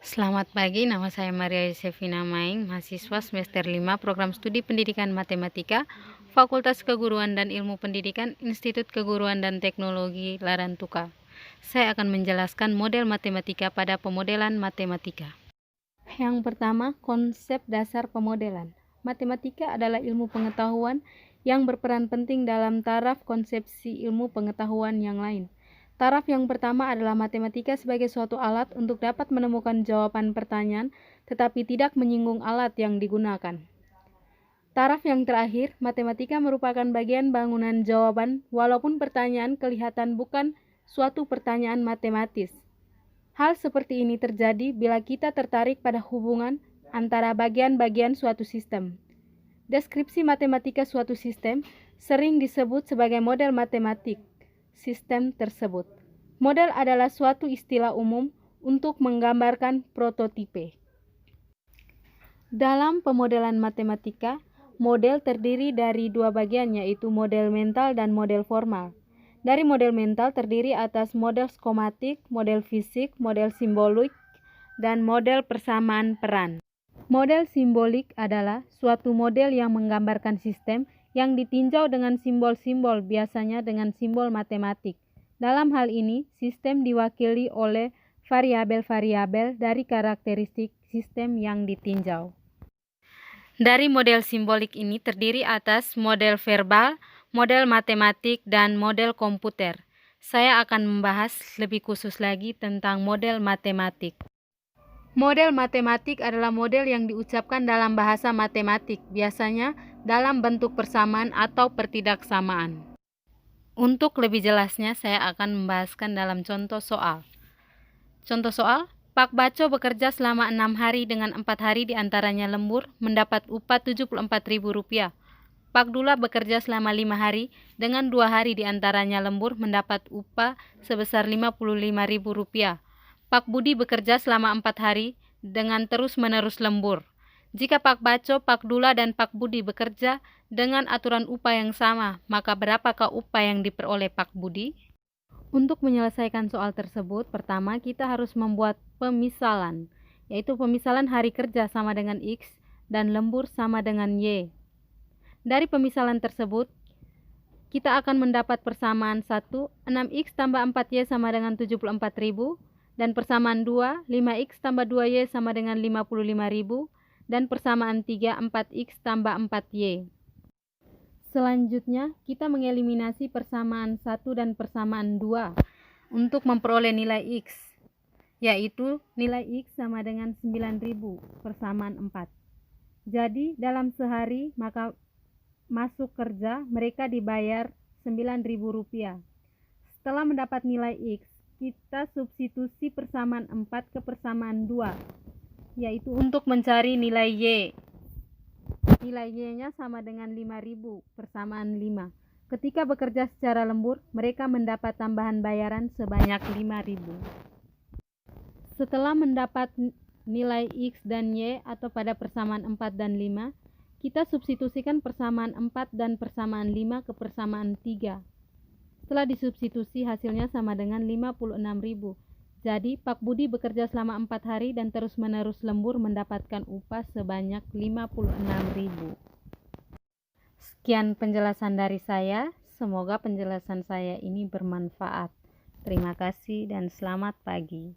Selamat pagi, nama saya Maria Yosefina Maing, mahasiswa semester 5 Program Studi Pendidikan Matematika, Fakultas Keguruan dan Ilmu Pendidikan, Institut Keguruan dan Teknologi Larantuka. Saya akan menjelaskan model matematika pada pemodelan matematika. Yang pertama, konsep dasar pemodelan. Matematika adalah ilmu pengetahuan yang berperan penting dalam taraf konsepsi ilmu pengetahuan yang lain. Taraf yang pertama adalah matematika sebagai suatu alat untuk dapat menemukan jawaban pertanyaan, tetapi tidak menyinggung alat yang digunakan. Taraf yang terakhir, matematika merupakan bagian bangunan jawaban, walaupun pertanyaan kelihatan bukan suatu pertanyaan matematis. Hal seperti ini terjadi bila kita tertarik pada hubungan antara bagian-bagian suatu sistem. Deskripsi matematika suatu sistem sering disebut sebagai model matematik sistem tersebut. Model adalah suatu istilah umum untuk menggambarkan prototipe. Dalam pemodelan matematika, model terdiri dari dua bagian, yaitu model mental dan model formal. Dari model mental terdiri atas model skematik, model fisik, model simbolik, dan model persamaan peran. Model simbolik adalah suatu model yang menggambarkan sistem yang ditinjau dengan simbol-simbol, biasanya dengan simbol matematik. Dalam hal ini, sistem diwakili oleh variabel-variabel dari karakteristik sistem yang ditinjau. Dari model simbolik ini terdiri atas model verbal, model matematik, dan model komputer. Saya akan membahas lebih khusus lagi tentang model matematik. Model matematik adalah model yang diucapkan dalam bahasa matematik, biasanya dalam bentuk persamaan atau pertidaksamaan. Untuk lebih jelasnya, saya akan membahaskan dalam contoh soal. Contoh soal, Pak Baco bekerja selama 6 hari dengan 4 hari diantaranya lembur, mendapat upah Rp74.000. Pak Dula bekerja selama 5 hari dengan 2 hari diantaranya lembur, mendapat upah sebesar Rp55.000. Pak Budi bekerja selama 4 hari dengan terus-menerus lembur. Jika Pak Baco, Pak Dula, dan Pak Budi bekerja dengan aturan upah yang sama, maka berapakah upah yang diperoleh Pak Budi? Untuk menyelesaikan soal tersebut, pertama kita harus membuat pemisalan, yaitu pemisalan hari kerja sama dengan X dan lembur sama dengan Y. Dari pemisalan tersebut, kita akan mendapat persamaan 1, 6X tambah 4Y sama dengan 74.000, dan persamaan 2, 5X tambah 2Y sama dengan 55.000, dan persamaan 3, 4X tambah 4Y. Selanjutnya, kita mengeliminasi persamaan 1 dan persamaan 2 untuk memperoleh nilai X, yaitu nilai X sama dengan 9.000 persamaan 4. Jadi, dalam sehari maka masuk kerja mereka dibayar Rp9.000. Setelah mendapat nilai X, kita substitusi persamaan 4 ke persamaan 2, yaitu untuk mencari nilai Y. Nilai Y-nya sama dengan 5.000 persamaan 5. Ketika bekerja secara lembur, mereka mendapat tambahan bayaran sebanyak 5.000. Setelah mendapat nilai X dan Y atau pada persamaan 4 dan 5, kita substitusikan persamaan 4 dan persamaan 5 ke persamaan 3. Setelah disubstitusi, hasilnya sama dengan 56.000. Jadi, Pak Budi bekerja selama 4 hari dan terus-menerus lembur mendapatkan upah sebanyak 56.000. Sekian penjelasan dari saya. Semoga penjelasan saya ini bermanfaat. Terima kasih dan selamat pagi.